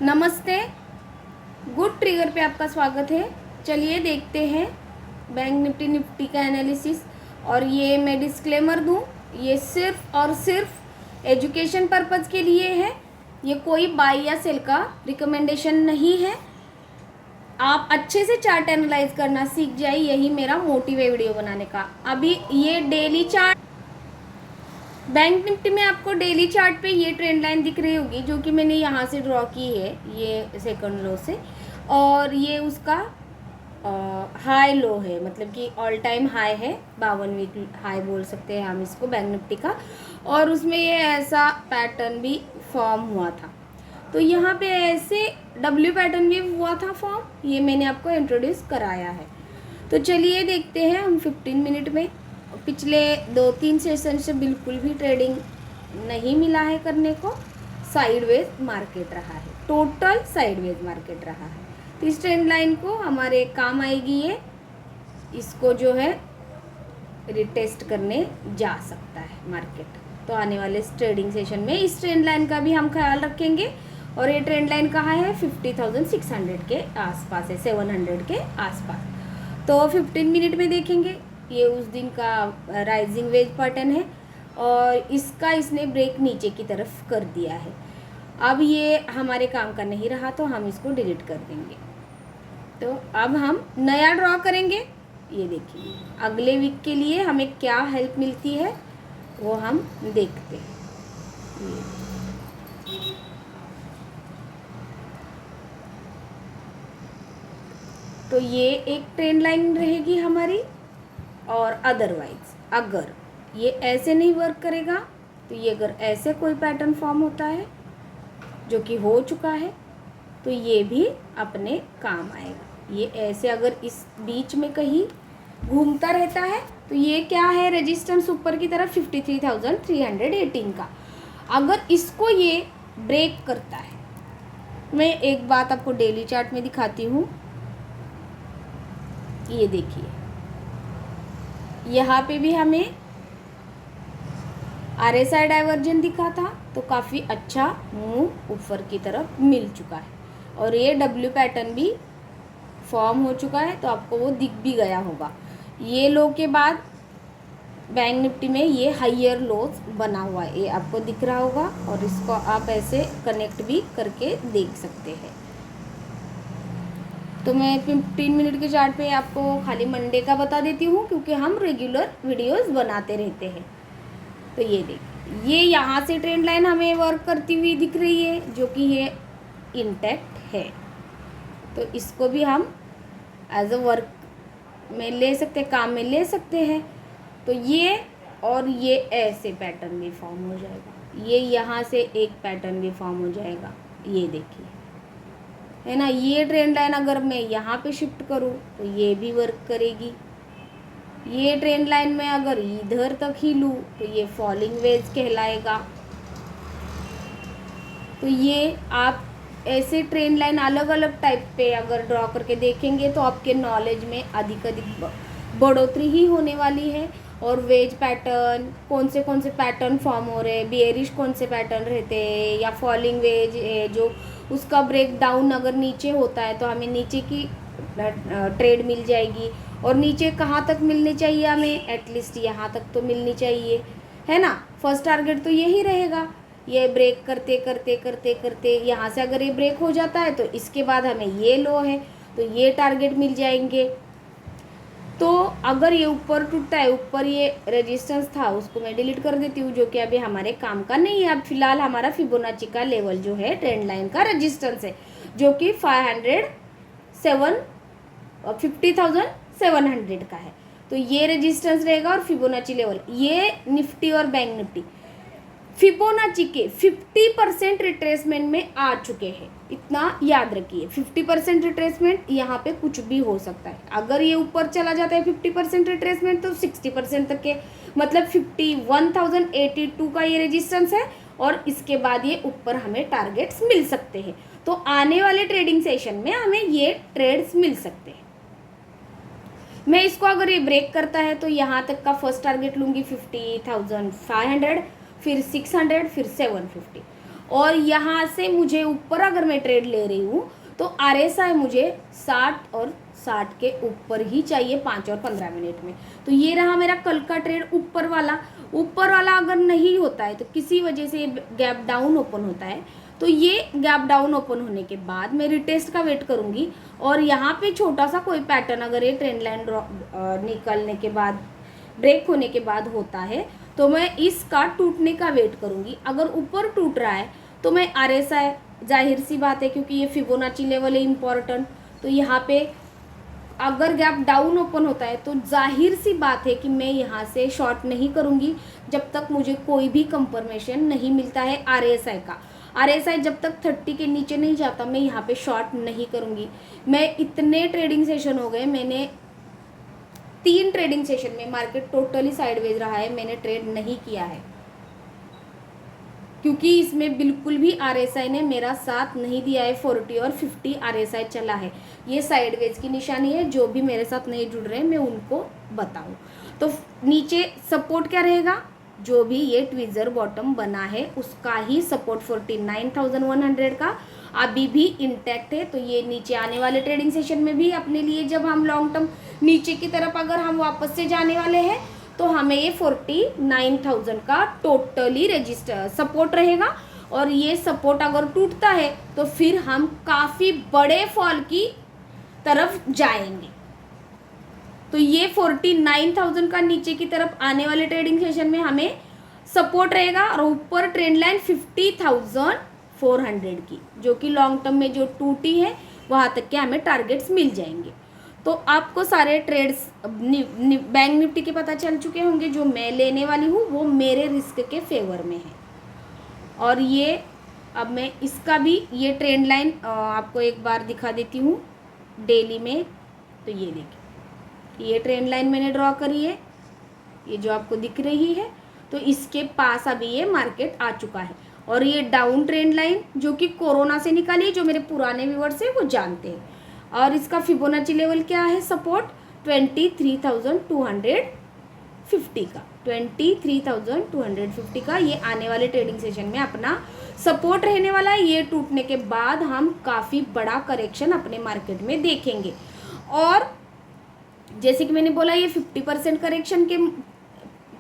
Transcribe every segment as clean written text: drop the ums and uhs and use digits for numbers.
नमस्ते। Good trigger पे आपका स्वागत है। चलिए देखते हैं बैंक निफ्टी का एनालिसिस। और ये मैं डिस्क्लेमर दूं, ये सिर्फ और सिर्फ एजुकेशन पर्पज़ के लिए है। ये कोई बाई या सेल का रिकमेंडेशन नहीं है। आप अच्छे से चार्ट एनालाइज करना सीख जाए, यही मेरा मोटिव है वीडियो बनाने का। अभी ये डेली चार्ट बैंक निफ्टी में आपको डेली चार्ट पे ये ट्रेंड लाइन दिख रही होगी, जो कि मैंने यहाँ से ड्रॉ की है, ये सेकंड लो से। और ये उसका हाई लो है, मतलब कि ऑल टाइम हाई है, 52 वीक हाई बोल सकते हैं हम इसको बैंक निफ्टी का। और उसमें ये ऐसा पैटर्न भी फॉर्म हुआ था। तो यहाँ पे ऐसे डब्ल्यू पैटर्न भी हुआ था फॉर्म, ये मैंने आपको इंट्रोड्यूस कराया है। तो चलिए देखते हैं हम 15 मिनट में। पिछले 2-3 सेशन से बिल्कुल भी ट्रेडिंग नहीं मिला है करने को। साइडवेज मार्केट रहा है, टोटल साइडवेज मार्केट रहा है। तो इस ट्रेंड लाइन को हमारे काम आएगी ये, इसको जो है रिटेस्ट करने जा सकता है मार्केट। तो आने वाले ट्रेडिंग सेशन में इस ट्रेंड लाइन का भी हम ख्याल रखेंगे। और ये ट्रेंड लाइन कहाँ है? 50,600 के आसपास है, 700 के आसपास। तो 15 मिनट में देखेंगे। ये उस दिन का राइजिंग वेज पैटर्न है और इसका इसने ब्रेक नीचे की तरफ कर दिया है। अब ये हमारे काम का नहीं रहा, तो हम इसको डिलीट कर देंगे। तो अब हम नया ड्रॉ करेंगे। ये देखिए अगले वीक के लिए हमें क्या हेल्प मिलती है वो हम देखते हैं। तो ये एक ट्रेंड लाइन रहेगी हमारी। और अदरवाइज अगर ये ऐसे नहीं वर्क करेगा, तो ये अगर ऐसे कोई पैटर्न फॉर्म होता है, जो कि हो चुका है, तो ये भी अपने काम आएगा। ये ऐसे अगर इस बीच में कहीं घूमता रहता है, तो ये क्या है? रेजिस्टेंस ऊपर की तरफ 53,318 का। अगर इसको ये ब्रेक करता है, मैं एक बात आपको डेली चार्ट में दिखाती हूँ। ये देखिए यहाँ पे भी हमें RSI डाइवर्जन दिखा था, तो काफ़ी अच्छा मूव ऊपर की तरफ मिल चुका है। और ये W पैटर्न भी फॉर्म हो चुका है, तो आपको वो दिख भी गया होगा। ये लो के बाद बैंक निफ्टी में ये हायर लोज बना हुआ है, ये आपको दिख रहा होगा। और इसको आप ऐसे कनेक्ट भी करके देख सकते हैं। तो मैं 15 मिनट के चार्ट पे आपको खाली मंडे का बता देती हूँ, क्योंकि हम रेगुलर वीडियोस बनाते रहते हैं। तो ये देखिए, ये यहाँ से ट्रेंड लाइन हमें वर्क करती हुई दिख रही है, जो कि ये इंटैक्ट है। तो इसको भी हम एज अ वर्क में ले सकते हैं, काम में ले सकते हैं। तो ये और ये ऐसे पैटर्न भी फॉर्म हो जाएगा, ये यहाँ से एक पैटर्न भी फॉर्म हो जाएगा। ये देखिए है ना, ये ट्रेंड लाइन अगर मैं यहाँ पे शिफ्ट करूँ तो ये भी वर्क करेगी। ये ट्रेंड लाइन में अगर इधर तक ही लूँ तो ये फॉलिंग वेज कहलाएगा। तो ये आप ऐसे ट्रेंड लाइन अलग अलग टाइप पे अगर ड्रॉ करके देखेंगे, तो आपके नॉलेज में अधिक बढ़ोतरी ही होने वाली है। और वेज पैटर्न कौन से पैटर्न फॉर्म हो रहे हैं, बियरिश कौन से पैटर्न रहते हैं, या फॉलिंग वेज है जो उसका ब्रेक डाउन अगर नीचे होता है, तो हमें नीचे की ट्रेड मिल जाएगी। और नीचे कहाँ तक मिलनी चाहिए हमें? एटलीस्ट यहाँ तक तो मिलनी चाहिए, है ना। फर्स्ट टारगेट तो यही रहेगा। ये ब्रेक करते करते करते करते यहाँ से अगर ये ब्रेक हो जाता है, तो इसके बाद हमें ये लो है, तो ये टारगेट मिल जाएंगे। तो अगर ये ऊपर टूटता है, ऊपर ये रेजिस्टेंस था, उसको मैं डिलीट कर देती हूँ, जो कि अभी हमारे काम का नहीं है। अब फिलहाल हमारा फिबोनाची का लेवल जो है ट्रेंड लाइन का रेजिस्टेंस है, जो कि 50,700 का है। तो ये रेजिस्टेंस रहेगा। और फिबोनाची लेवल, ये निफ्टी और बैंक निफ्टी फिबोनाची के 50% रिट्रेसमेंट में आ चुके हैं, इतना याद रखिए। 50% रिट्रेसमेंट, यहाँ पे कुछ भी हो सकता है। अगर ये ऊपर चला जाता है 50% रिट्रेसमेंट, तो 60% तक के, मतलब 51,082 का ये रेजिस्टेंस है। और इसके बाद ये ऊपर हमें टारगेट्स मिल सकते हैं। तो आने वाले ट्रेडिंग सेशन में हमें ये ट्रेड्स मिल सकते हैं। मैं इसको अगर ये ब्रेक करता है, तो यहाँ तक का फर्स्ट टारगेट लूँगी 50,500, फिर 600, फिर 750। और यहाँ से मुझे ऊपर अगर मैं ट्रेड ले रही हूँ तो RSI मुझे 60 और 60 के ऊपर ही चाहिए 5 और 15 मिनट में। तो ये रहा मेरा कल का ट्रेड ऊपर वाला अगर नहीं होता है तो किसी वजह से गैप डाउन ओपन होता है, तो ये गैप डाउन ओपन होने के बाद मैं रिटेस्ट का वेट करूँगी और यहाँ पे छोटा सा कोई पैटर्न अगर ये ट्रेंड लाइन निकलने के बाद ब्रेक होने के बाद होता है तो मैं इसका टूटने का वेट करूँगी। अगर ऊपर टूट रहा है तो मैं RSI, जाहिर सी बात है क्योंकि ये फिबोनाची लेवल है इम्पॉर्टेंट, तो यहाँ पे अगर गैप डाउन ओपन होता है तो जाहिर सी बात है कि मैं यहाँ से शॉर्ट नहीं करूँगी जब तक मुझे कोई भी कंफर्मेशन नहीं मिलता है RSI का। RSI जब तक 30 के नीचे नहीं जाता मैं यहाँ पे शॉर्ट नहीं करूँगी। मैं इतने ट्रेडिंग सेशन हो गए, मैंने 3 ट्रेडिंग सेशन में मार्केट टोटली साइडवेज रहा है, मैंने ट्रेड नहीं किया है क्योंकि इसमें बिल्कुल भी RSI ने मेरा साथ नहीं दिया है। 40 और 50 RSI चला है, ये साइडवेज की निशानी है। जो भी मेरे साथ नहीं जुड़ रहे मैं उनको बताऊं तो नीचे सपोर्ट क्या रहेगा, जो भी ये ट्विजर बॉटम बना है उसका ही सपोर्ट 49,100 का अभी भी इंटैक्ट है। तो ये नीचे आने वाले ट्रेडिंग सेशन में भी अपने लिए जब हम लॉन्ग टर्म नीचे की तरफ अगर हम वापस से जाने वाले हैं तो हमें ये 49,000 का टोटली रजिस्टर सपोर्ट रहेगा। और ये सपोर्ट अगर टूटता है तो फिर हम काफ़ी बड़े फॉल की तरफ जाएंगे। तो ये 49,000 का नीचे की तरफ आने वाले ट्रेडिंग सेशन में हमें सपोर्ट रहेगा और ऊपर ट्रेंड लाइन 50,400 की, जो कि लॉन्ग टर्म में जो टूटी है वहाँ तक के हमें टारगेट्स मिल जाएंगे। तो आपको सारे ट्रेड्स बैंक निफ्टी के पता चल चुके होंगे। जो मैं लेने वाली हूँ वो मेरे रिस्क के फेवर में है। और ये अब मैं इसका भी ये ट्रेंड लाइन आपको एक बार दिखा देती हूँ डेली में। तो ये देखिए, ये ट्रेंड लाइन मैंने ड्रॉ करी है, ये जो आपको दिख रही है, तो इसके पास अभी ये मार्केट आ चुका है। और ये डाउन ट्रेंड लाइन जो कि कोरोना से निकाली है, जो मेरे पुराने व्यूअर्स हैं वो जानते हैं। और इसका फिबोनाची लेवल क्या है सपोर्ट, 23,250 का, 23,250 का ये आने वाले ट्रेडिंग सेशन में अपना सपोर्ट रहने वाला है। ये टूटने के बाद हम काफ़ी बड़ा करेक्शन अपने मार्केट में देखेंगे। और जैसे कि मैंने बोला ये 50% करेक्शन के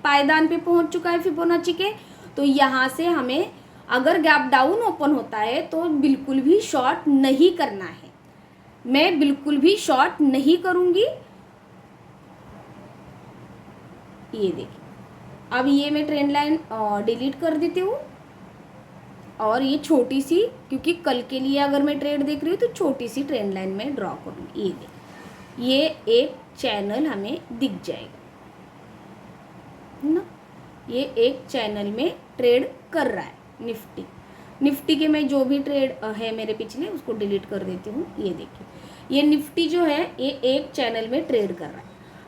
पायदान पे पहुंच चुका है फिबोनाची के। तो यहाँ से हमें अगर गैप डाउन ओपन होता है तो बिल्कुल भी शॉर्ट नहीं करना है, मैं बिल्कुल भी शॉर्ट नहीं करूँगी। ये देखिए, अब ये मैं ट्रेंड लाइन डिलीट कर देती हूँ और ये छोटी सी, क्योंकि कल के लिए अगर मैं ट्रेड देख रही हूँ तो छोटी सी ट्रेंड लाइन में ड्रॉ करूँगी। ये देखिए, ये एक चैनल हमें दिख जाएगा ना, ये एक चैनल में ट्रेड कर रहा है निफ्टी के। मैं जो भी ट्रेड है मेरे पिछले उसको डिलीट कर देती हूँ। ये देखिए, ये निफ्टी जो है ये एक चैनल में ट्रेड कर रहा है।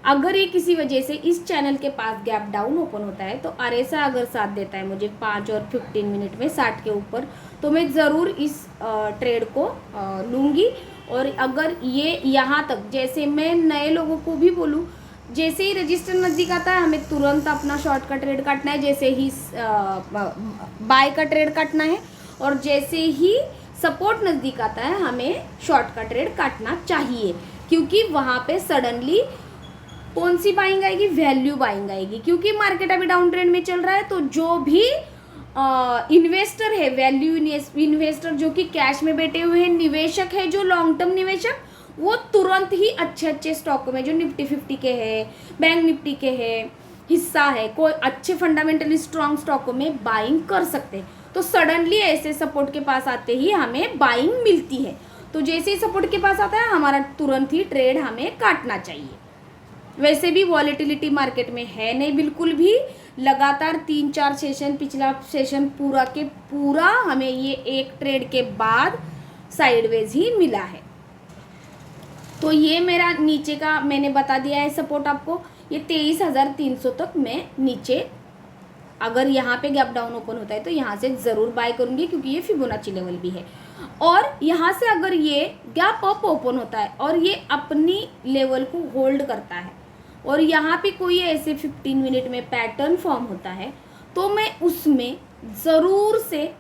अगर ये किसी वजह से इस चैनल के पास गैप डाउन ओपन होता है तो RSI अगर साथ देता है मुझे 5 और 15 मिनट में 60 के ऊपर, तो मैं ज़रूर इस ट्रेड को लूँगी। और अगर ये यहाँ तक, जैसे मैं नए लोगों को भी बोलूँ, जैसे ही रजिस्टर नज़दीक आता है हमें तुरंत अपना शॉर्ट का ट्रेड काटना है, जैसे ही बाय का ट्रेड काटना है। और जैसे ही सपोर्ट नज़दीक आता है हमें शॉर्ट का ट्रेड काटना चाहिए, क्योंकि वहाँ पे सडनली कौन सी बाइंग आएगी, वैल्यू बाइंग आएगी। क्योंकि मार्केट अभी डाउन ट्रेंड में चल रहा है, तो जो भी इन्वेस्टर है, वैल्यू इन्वेस्टर जो कि कैश में बैठे हुए हैं, निवेशक है जो लॉन्ग टर्म निवेशक, वो तुरंत ही अच्छे स्टॉक में जो निफ्टी 50 के है, बैंक निफ्टी के है, हिस्सा है, कोई अच्छे फंडामेंटली स्ट्रॉन्ग स्टॉकों में बाइंग कर सकते हैं। तो सडनली ऐसे सपोर्ट के पास आते ही हमें बाइंग मिलती है। तो जैसे ही सपोर्ट के पास आता है हमारा तुरंत ही ट्रेड हमें काटना चाहिए। वैसे भी वॉलेटिलिटी मार्केट में है नहीं बिल्कुल भी, लगातार 3-4 सेशन, पिछला सेशन पूरा के पूरा हमें ये एक ट्रेड के बाद साइडवेज ही मिला है। तो ये मेरा नीचे का मैंने बता दिया है सपोर्ट आपको, ये 23,300 तक मैं नीचे, अगर यहाँ पे गैप डाउन ओपन होता है तो यहाँ से ज़रूर बाय करूँगी, क्योंकि ये फिबोनाची लेवल भी है। और यहाँ से अगर ये गैप अप ओपन होता है और ये अपनी लेवल को होल्ड करता है और यहाँ पे कोई ऐसे 15 मिनट में पैटर्न फॉर्म होता है, तो मैं उसमें ज़रूर से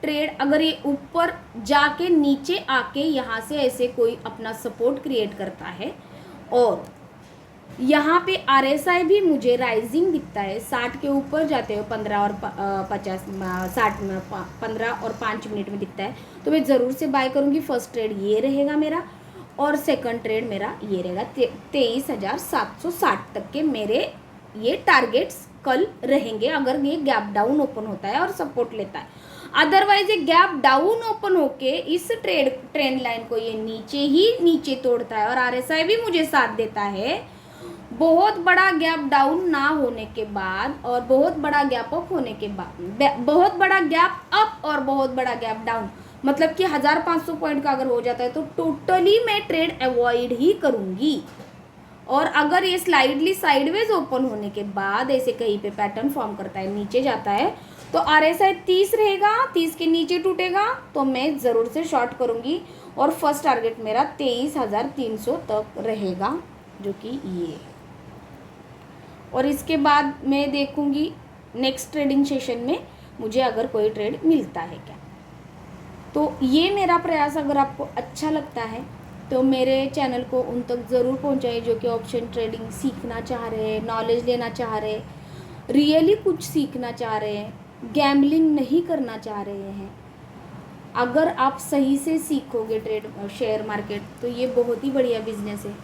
ट्रेड अगर ये ऊपर जाके नीचे आके यहाँ से ऐसे कोई अपना सपोर्ट क्रिएट करता है और यहाँ पे RSI भी मुझे राइजिंग दिखता है, 60 के ऊपर जाते हुए 15 और 60 में 15 और 5 मिनट में दिखता है, तो मैं ज़रूर से बाय करूँगी। फर्स्ट ट्रेड ये रहेगा मेरा और सेकंड ट्रेड मेरा ये रहेगा। 23,760 तक के मेरे ये टारगेट्स कल रहेंगे अगर ये गैप डाउन ओपन होता है और सपोर्ट लेता है। अदरवाइज ये गैप डाउन ओपन होके इस ट्रेंड लाइन को ये नीचे तोड़ता है और RSI भी मुझे साथ देता है, बहुत बड़ा गैप डाउन ना होने के बाद और बहुत बड़ा गैप अप होने के बाद, बहुत बड़ा गैप अप और बहुत बड़ा गैप डाउन, मतलब कि 1500 पॉइंट का अगर हो जाता है तो टोटली मैं ट्रेड अवॉइड ही करूँगी। और अगर ये स्लाइडली साइडवेज ओपन होने के बाद ऐसे कहीं पे पैटर्न फॉर्म करता है, नीचे जाता है, तो RSI 30 रहेगा, 30 के नीचे टूटेगा तो मैं ज़रूर से शॉर्ट करूँगी और फर्स्ट टारगेट मेरा 23,300 तक रहेगा, जो कि ये है। और इसके बाद मैं देखूँगी नेक्स्ट ट्रेडिंग सेशन में मुझे अगर कोई ट्रेड मिलता है क्या। तो ये मेरा प्रयास अगर आपको अच्छा लगता है तो मेरे चैनल को उन तक ज़रूर पहुंचाइए जो कि ऑप्शन ट्रेडिंग सीखना चाह रहे हैं, नॉलेज लेना चाह रहे हैं, रियली कुछ सीखना चाह रहे हैं, गैम्बलिंग नहीं करना चाह रहे हैं। अगर आप सही से सीखोगे शेयर मार्केट तो ये बहुत ही बढ़िया बिजनेस है।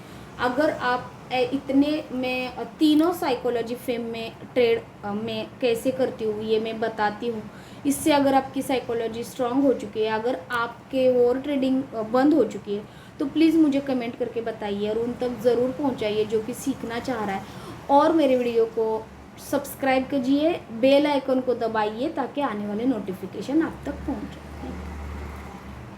अगर आप इतने मैं तीनों साइकोलॉजी फेम में ट्रेड में कैसे करती हूँ ये मैं बताती हूँ। इससे अगर आपकी साइकोलॉजी स्ट्रांग हो चुकी है, अगर आपके और ट्रेडिंग बंद हो चुकी है, तो प्लीज़ मुझे कमेंट करके बताइए और उन तक ज़रूर पहुँचाइए जो कि सीखना चाह रहा है। और मेरे वीडियो को सब्सक्राइब कीजिए, बेल आइकन को दबाइए ताकि आने वाले नोटिफिकेशन आप तक पहुँचे।